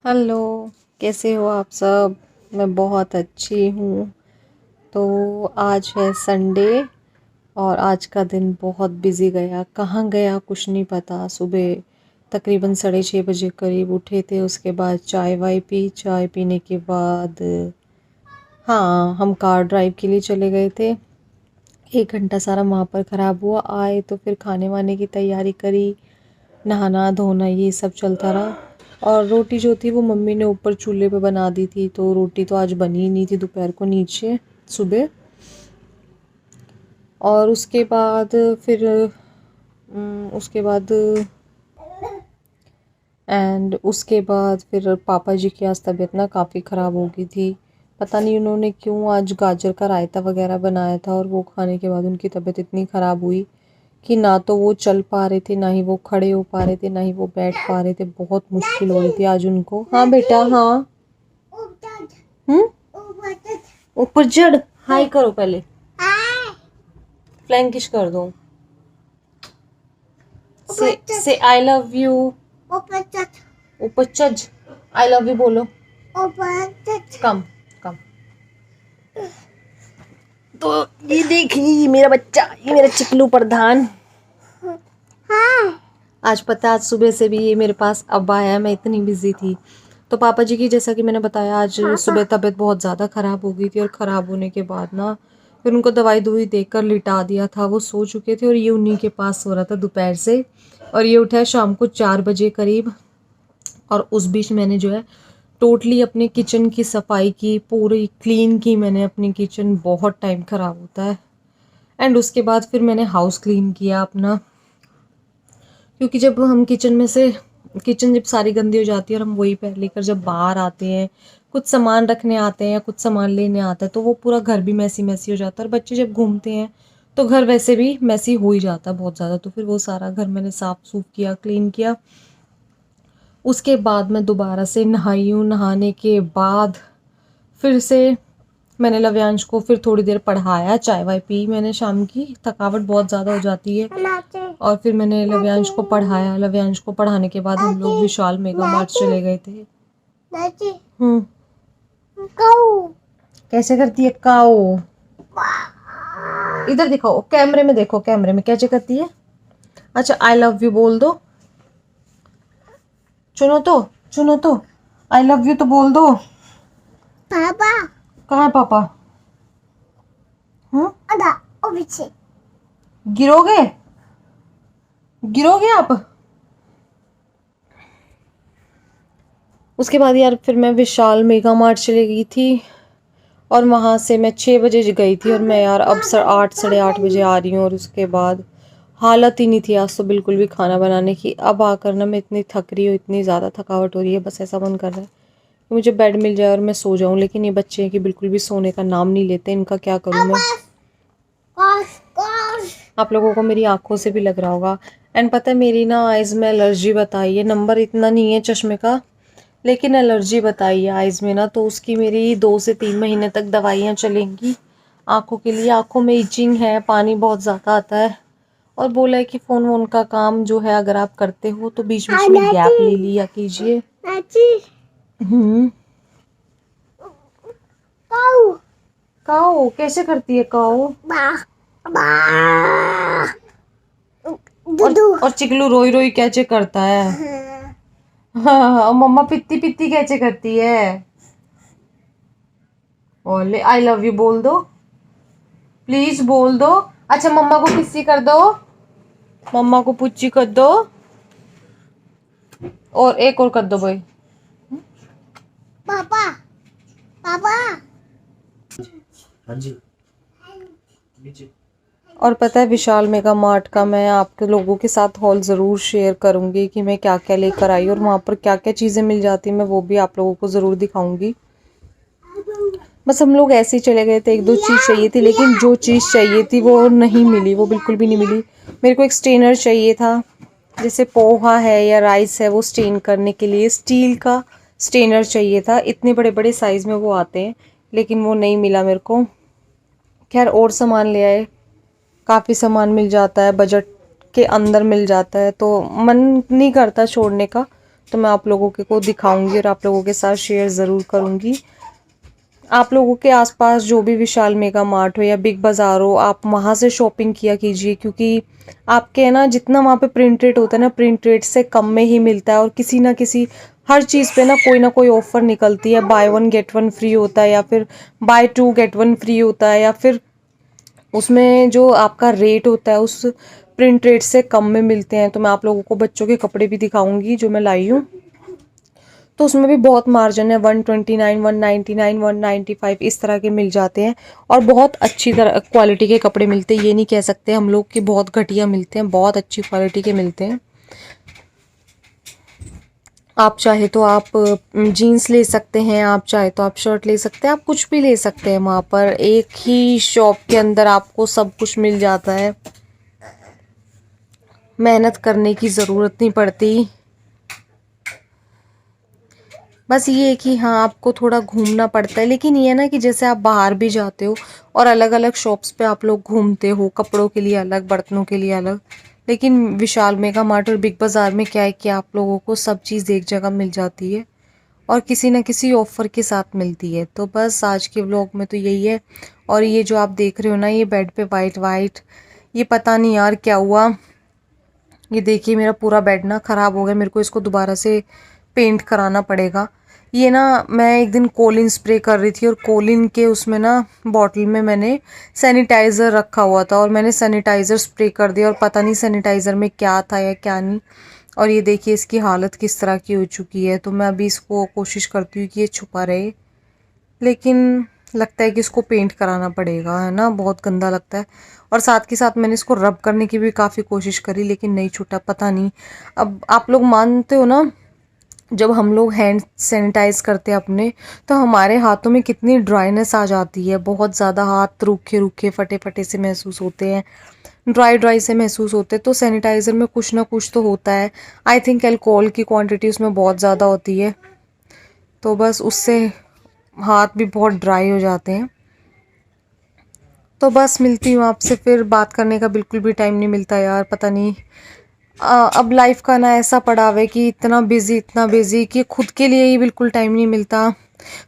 Hello, कैसे हो आप सब? मैं बहुत अच्छी हूँ। तो आज है संडे और आज का दिन बहुत बिजी गया। कहाँ गया कुछ नहीं पता। सुबह तकरीबन 6:30 बजे करीब उठे थे। उसके बाद चाय वाय पी। चाय पीने के बाद हाँ, हम कार ड्राइव के लिए चले गए थे। 1 घंटा सारा वहाँ पर ख़राब हुआ। आए तो फिर खाने वाने की तैयारी करी, नहाना धोना ये सब चलता रहा। और रोटी जो थी वो मम्मी ने ऊपर चूल्हे पे बना दी थी, तो रोटी तो आज बनी ही नहीं थी दोपहर को नीचे सुबह। और उसके बाद फिर उसके बाद उसके बाद फिर पापा जी की आज तबीयत ना काफ़ी ख़राब हो गई थी। पता नहीं उन्होंने क्यों आज गाजर का रायता वगैरह बनाया था, और वो खाने के बाद उनकी तबीयत इतनी ख़राब हुई कि ना तो वो चल पा रहे थे, ना ही वो खड़े हो पा रहे थे, ना ही वो बैठ पा रहे थे। बहुत मुश्किल हो रही थी आज उनको। हाँ बेटा, हाँ। हम्म, ऊपर चढ़। हाय करो पहले, फ्लैंकिश कर दो। से आई लव यू। ऊपर चढ़। आई लव यू बोलो। कम कम। तो ये देखिए, ये मेरा बच्चा, ये मेरा चिकलू प्रधान। आज पता है, आज सुबह से भी ये मेरे पास अब आया। मैं इतनी बिजी थी। तो पापा जी की, जैसा कि मैंने बताया, आज सुबह तबीयत बहुत ज़्यादा ख़राब हो गई थी। और ख़राब होने के बाद ना फिर उनको दवाई दुवाई देकर लिटा दिया था। वो सो चुके थे और ये उन्हीं के पास सो रहा था दोपहर से। और ये उठा है शाम को 4 बजे करीब। और उस बीच मैंने जो है टोटली अपने किचन की सफाई की, पूरी क्लीन की मैंने अपनी किचन। बहुत टाइम ख़राब होता है। एंड उसके बाद फिर मैंने हाउस क्लीन किया अपना, क्योंकि जब हम किचन जब सारी गंदी हो जाती है और हम वही पहन लेकर जब बाहर आते हैं, कुछ सामान रखने आते हैं या कुछ सामान लेने आता है, तो वो पूरा घर भी मैसी मैसी हो जाता है। और बच्चे जब घूमते हैं तो घर वैसे भी मैसी हो ही जाता है बहुत ज़्यादा। तो फिर वो सारा घर मैंने साफ़ सूफ किया, क्लीन किया। उसके बाद मैं दोबारा से नहाई हूँ। नहाने के बाद फिर से मैंने लव्यांश को फिर थोड़ी देर पढ़ाया। चाय वाय पी मैंने शाम की, थकावट बहुत ज़्यादा हो जाती है। और फिर मैंने लव्यांश को पढ़ाया। लव्यांश को पढ़ाने के बाद हम लोग विशाल मेगा मार्ट चले गए थे। कैसे करती है काओ? इधर दिखाओ, कैमरे में देखो, कैमरे में कैसे करती है। अच्छा, आई लव यू बोल दो। चुनो तो आई लव यू तो बोल दो। पापा कहाँ है पापा? पीछे गिरोगे, गिरोगे आप। उसके बाद यार फिर मैं विशाल मेगा मार्ट चली गई थी। और वहाँ से मैं 6 बजे गई थी, और मैं यार अब 8 8:30 बजे आ रही हूँ। और उसके बाद हालत ही नहीं थी आज तो बिल्कुल भी खाना बनाने की। अब आकर ना मैं इतनी थक रही हूँ, इतनी ज़्यादा थकावट हो रही है, बस ऐसा मन कर रहा है कि मुझे बेड मिल जाए और मैं सो जाऊँ। लेकिन ये बच्चे हैं कि बिल्कुल भी सोने का नाम नहीं लेते। इनका क्या करूँ मैं? आप लोगों को मेरी आंखों से भी लग रहा होगा। एंड पता है, मेरी ना आइज़ में एलर्जी बताई है। नंबर इतना नहीं है चश्मे का, लेकिन एलर्जी बताई है आइज़ में ना। तो उसकी मेरी 2 से 3 महीने तक दवाइयाँ चलेंगी आँखों के लिए। आँखों में इचिंग है, पानी बहुत ज़्यादा आता है। और बोला है कि फ़ोन वोन का काम जो है अगर आप करते हो तो बीच बीच में गैप ले लिया कीजिए। हम्म, काओ कैसे करती है काओ? और चिकलू रोई रोई कैसे करता है? हाँ, मम्मा पित्ती पित्ती कैसे करती है? ओले, आई लव यू बोल दो, प्लीज बोल दो। अच्छा, मम्मा को किस्सी कर दो, मम्मा को पुच्ची कर दो, और एक और कर दो भाई। पापा पापा। हाँ जी। और पता है, विशाल मेगा मार्ट का मैं आपके लोगों के साथ हॉल ज़रूर शेयर करूँगी कि मैं क्या क्या लेकर आई और वहाँ पर क्या क्या चीज़ें मिल जाती हैं। मैं वो भी आप लोगों को ज़रूर दिखाऊंगी। बस हम लोग ऐसे ही चले गए थे। एक दो चीज़ चाहिए थी, लेकिन जो चीज़ चाहिए थी वो नहीं मिली, वो बिल्कुल भी नहीं मिली। मेरे को एक स्टेनर चाहिए था, जैसे पोहा है या राइस है वो स्टेन करने के लिए स्टील का स्टेनर चाहिए था। इतने बड़े बड़े साइज़ में वो आते हैं, लेकिन वो नहीं मिला मेरे को। खैर, और सामान ले आए। काफ़ी सामान मिल जाता है, बजट के अंदर मिल जाता है, तो मन नहीं करता छोड़ने का। तो मैं आप लोगों के को दिखाऊंगी और आप लोगों के साथ शेयर ज़रूर करूंगी। आप लोगों के आसपास जो भी विशाल मेगा मार्ट हो या बिग बाज़ार हो, आप वहाँ से शॉपिंग किया कीजिए, क्योंकि आपके है ना जितना वहाँ पे प्रिंट रेट होता है ना, प्रिंट रेट से कम में ही मिलता है। और किसी ना किसी हर चीज़ पे ना कोई ऑफ़र निकलती है, buy one get one free होता है, या फिर buy two get one free होता है, या फिर उसमें जो आपका रेट होता है उस प्रिंट रेट से कम में मिलते हैं। तो मैं आप लोगों को बच्चों के कपड़े भी दिखाऊंगी जो मैं लाई हूँ, तो उसमें भी बहुत मार्जिन है। 129, 199, 195 इस तरह के मिल जाते हैं, और बहुत अच्छी तरह क्वालिटी के कपड़े मिलते हैं। ये नहीं कह सकते हम लोग कि बहुत घटिया मिलते हैं, बहुत अच्छी क्वालिटी के मिलते हैं। आप चाहे तो आप जीन्स ले सकते हैं, आप चाहे तो आप शर्ट ले सकते हैं, आप कुछ भी ले सकते हैं। वहाँ पर एक ही शॉप के अंदर आपको सब कुछ मिल जाता है, मेहनत करने की ज़रूरत नहीं पड़ती। बस ये है कि हाँ, आपको थोड़ा घूमना पड़ता है। लेकिन ये है ना कि जैसे आप बाहर भी जाते हो और अलग अलग शॉप्स पे आप लोग घूमते हो, कपड़ों के लिए अलग, बर्तनों के लिए अलग। लेकिन विशाल मेगा मार्ट और बिग बाज़ार में क्या है कि आप लोगों को सब चीज़ एक जगह मिल जाती है, और किसी न किसी ऑफ़र के साथ मिलती है। तो बस आज के व्लॉग में तो यही है। और ये जो आप देख रहे हो ना, ये बेड पे वाइट वाइट, ये पता नहीं यार क्या हुआ। ये देखिए मेरा पूरा बेड ना ख़राब हो गया, मेरे को इसको दोबारा से पेंट कराना पड़ेगा। ये ना मैं एक दिन कोलिन स्प्रे कर रही थी, और कोलिन के उसमें ना बॉटल में मैंने सैनिटाइज़र रखा हुआ था, और मैंने सैनिटाइज़र स्प्रे कर दिया, और पता नहीं सैनिटाइज़र में क्या था या क्या नहीं। और ये देखिए इसकी हालत किस तरह की हो चुकी है। तो मैं अभी इसको कोशिश करती हूँ कि ये छुपा रहे, लेकिन लगता है कि इसको पेंट कराना पड़ेगा, है ना, बहुत गंदा लगता है। और साथ के साथ मैंने इसको रब करने की भी काफ़ी कोशिश करी, लेकिन नहीं छूटा, पता नहीं। अब आप लोग मानते हो ना, जब हम लोग हैंड सैनिटाइज करते हैं अपने, तो हमारे हाथों में कितनी ड्राइनेस आ जाती है, बहुत ज़्यादा हाथ रूखे रूखे फटे फटे से महसूस होते हैं, ड्राई ड्राई से महसूस होते हैं। तो सैनिटाइज़र में कुछ ना कुछ तो होता है। आई थिंक अल्कोहल की क्वांटिटी उसमें बहुत ज़्यादा होती है, तो बस उससे हाथ भी बहुत ड्राई हो जाते हैं। तो बस मिलती हूँ आपसे फिर, बात करने का बिल्कुल भी टाइम नहीं मिलता यार, पता नहीं। अब लाइफ का ना ऐसा पड़ाव है कि इतना बिजी कि खुद के लिए ही बिल्कुल टाइम नहीं मिलता।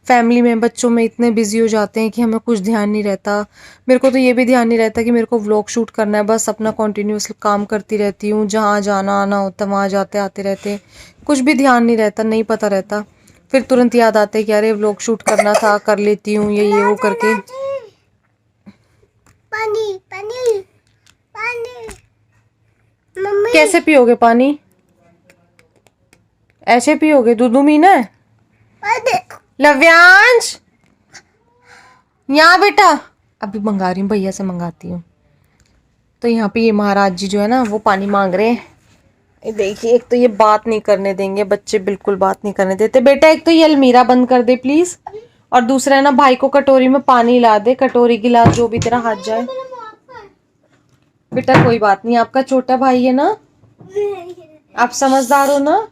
फैमिली में, बच्चों में इतने बिजी हो जाते हैं कि हमें कुछ ध्यान नहीं रहता। मेरे को तो ये भी ध्यान नहीं रहता कि मेरे को व्लॉग शूट करना है, बस अपना कंटिन्यूअस काम करती रहती हूँ, जहाँ जाना आना होता है वहाँ जाते आते रहते हैं, कुछ भी ध्यान नहीं रहता, नहीं पता रहता। फिर तुरंत याद आता है कि अरे व्लॉग शूट करना था, कर लेती हूँ ये वो करके। पानी पानी पानी मम्मी कैसे पियोगे पानी? ऐसे पियोगे? दूधू मीना है? लव्यांश, यहाँ बेटा, अभी मंगा रही हूँ, भैया से मंगाती हूँ। तो यहाँ पे ये महाराज जी जो है ना, वो पानी मांग रहे हैं। ये देखिए, एक तो ये बात नहीं करने देंगे, बच्चे बिल्कुल बात नहीं करने देते। बेटा एक तो ये अलमीरा बंद कर दे प्लीज, और दूसरा है ना, भाई को कटोरी में पानी ला दे, कटोरी गिलास जो भी तेरा हाथ जाए। बेटा कोई बात नहीं, आपका छोटा भाई है ना, आप समझदार हो ना।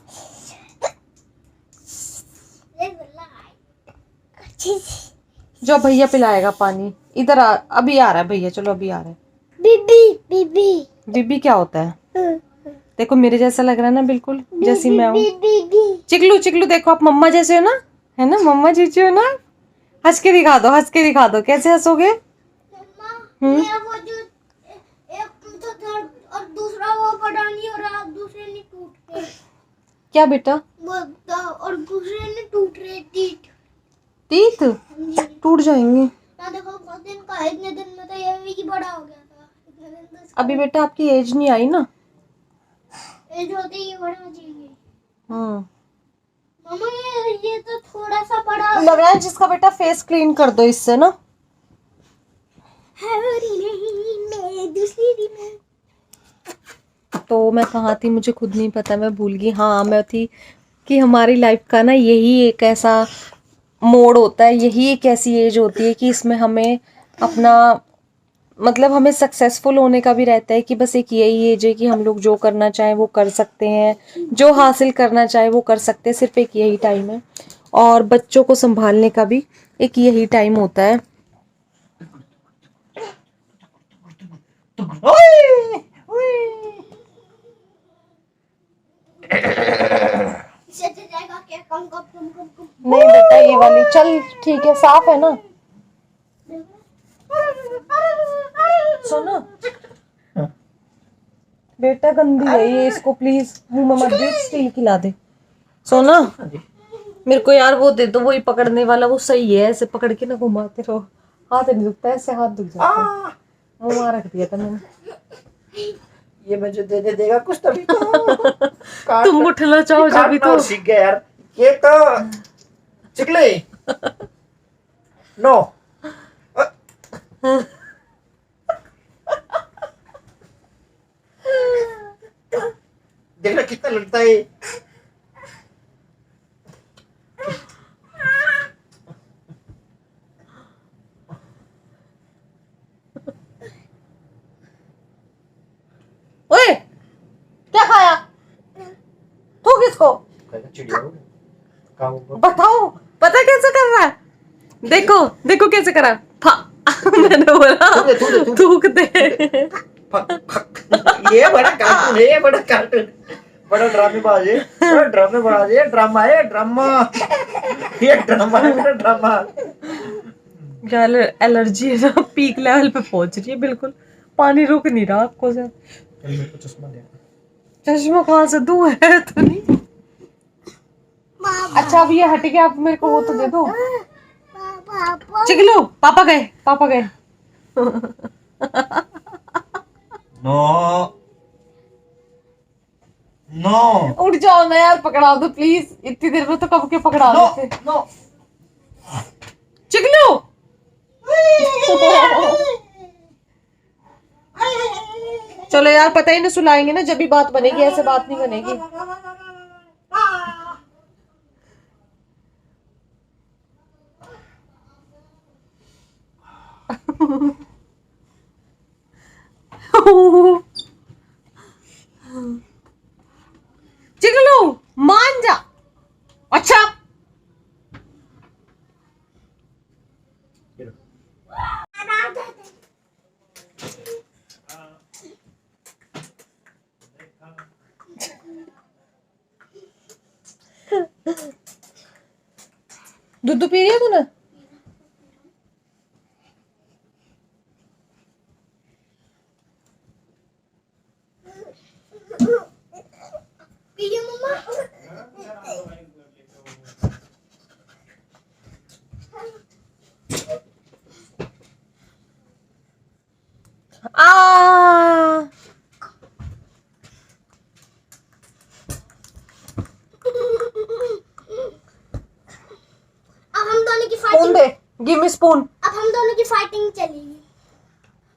जो भैया पिलाएगा पानी, इधर आ, अभी आ रहा है भैया, चलो अभी आ रहा है। बीबी बीबी बीबी क्या होता है? देखो मेरे जैसा लग रहा है ना, बिल्कुल जैसी मैं हूँ। बीबी चिकलू चिकलू देखो, आप मम्मा जैसे हो ना, है ना, मम्मा जैसे हो ना। हंस के दिखा दो, हंस के दिखा दो, कैसे हंसोगे? मेरा वो जो एक तो था और दूसरा वो बड़ा नहीं हो रहा, दूसरे ने टूट के क्या बेटा? वो था और दूसरे ने टूट रहे टीथ टीथ टूट जाएंगे? ना देखो बहुत दिन का, इतने दिन में तो ये भी बड़ा हो गया था, इतने दिन तो अभी बेटा आपकी एज नहीं आई ना। एज होते ही बड़ा हो जाएंगे। हाँ, मम्मा ये तो थोड़ा सा बड़ा लग रहा है जिसका बेटा फेस क्लीन कर दो इससे ना। है, नहीं मैं दूसरी दी में। तो मैं कहाँ थी मुझे खुद नहीं पता, मैं भूल गई। हाँ मैं थी कि हमारी लाइफ का ना यही एक ऐसा मोड़ होता है, यही एक ऐसी एज होती है कि इसमें हमें अपना, मतलब हमें सक्सेसफुल होने का भी रहता है, कि बस एक यही एज है कि हम लोग जो करना चाहें वो कर सकते हैं, जो हासिल करना चाहे वो कर सकते हैं, सिर्फ एक यही टाइम है। और बच्चों को संभालने का भी एक यही टाइम होता है। नहीं बेटा ये वाली चल ठीक है, साफ है ना। सुनो बेटा गंदी है ये, इसको प्लीज मुंह में मत दे, स्टील की ला दे। सोना मेरे को यार वो दे दो, वही पकड़ने वाला, वो सही है, ऐसे पकड़ के ना घुमाते रहो, हाथ नहीं दुखता, ऐसे हाथ दुख जाता है। मुंह वहां रख दिया था मैंने। ये मुझे दे देगा कुछ तभी तो। तुम उठना चाहो जब भी तो। सीख गया यार ये तो। चिकले नो देखना कितना लगता है। ओए क्या खाया तू? किसको चिड़िया बताओ, पता कैसे कर रहा है? देखो देखो कैसे करा, मैंने बोला थूक दे। ये बड़ा कार्टून है, ये बड़ा कार्टून, बड़ा ड्रामेबाज है, बड़ा ड्रामेबाज है, ड्रामा है, ड्रामा, ये ड्रामा है, बड़ा ड्रामा। क्या एलर्जी है ना, पीक लेवल पे पहुंच रही है बिल्कुल, पानी रुक नहीं रहा आंखों से। चश्मा दे। चश्मा कहाँ से दूं, है तो नहीं। अच्छा अब ये हट गया, आप मेरे को वो तो दे दो। चिकलू पापा गए, पापा गए। नो नो उठ जाओ ना यार, पकड़ा दो प्लीज, इतनी देर में तो कब के पकड़ा नो देते। नो चिकलू चलो यार, पता ही नहीं, सुलाएंगे ना जब भी बात बनेगी, ऐसे बात नहीं बनेगी। चिकलू मान जा। अच्छा दूध पी रही है तूने? अब हम दोनों की स्पून फाइटिंग, दे, गिव मी स्पून। अब हम दोनों की फाइटिंग चलेगी।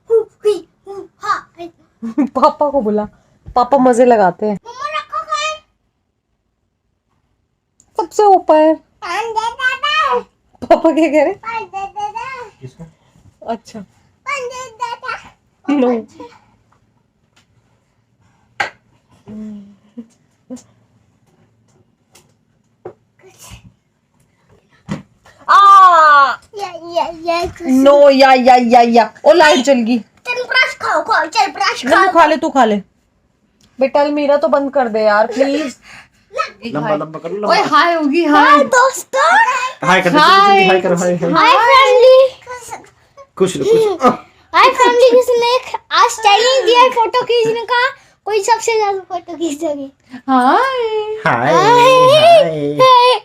हु ही हु हा। पापा को बुला, पापा मजे लगाते हैं। मम्मा रखो खाए। सबसे ऊपर पापा क्या कह रहे? किसको? अच्छा नो नो या ओ लाइट जल गई। चल ब्रश खाओ, खाओ चल ब्रश नहीं खाओ। खा ले, तू खा ले बेटा। अलमीरा तो बंद कर दे यार प्लीज। लंबा लंबा कर लो। ओए हाय होगी, हाय दोस्तों, हाय कर दो, हाय करो, हाय हाय। हाय फैमिली, कुछ हाय फैमिली। किसने आज स्टाइलिंग दिया है फोटो खींचने का, कोई सबसे ज्यादा फोटो खींच सके। हाय हाय हाय।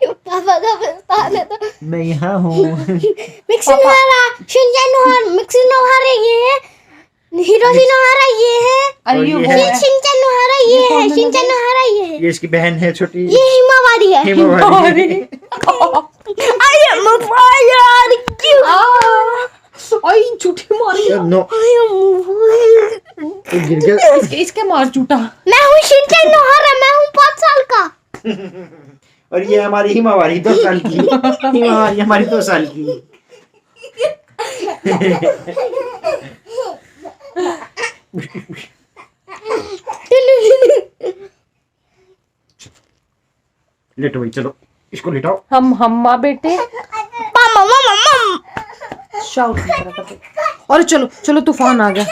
पापा का पिस्तान है तो मैं यहाँ हूँ। मिक्सिंग नोहारा, शिनचैन नोहारा, मिक्सिंग नोहारा ये है, हिरोशी नोहारा ये है, अरे और ये ये वो है- है। शिनचैन नोहारा ये है, कौन है? शिनचैन नोहारा ये है, ये इसकी बहन है छोटी। ये हिमावारी है। Himawari. I am a fire. आई झूठी मारी। नो आई एम ये गिर गया। इसके मार झूठा। मैं हूँ शिनचैन नोहारा, मैं हूँ 5 साल का। और ये हमारी हिमावारी 2 साल की। हिमावारी हमारी 2 साल की। लेटो भाई, चलो इसको लेटाओ। हम माँ बेटे मामा मामा मामा। शाउट नहीं करा करते। अरे चलो चलो, तूफान आ गया।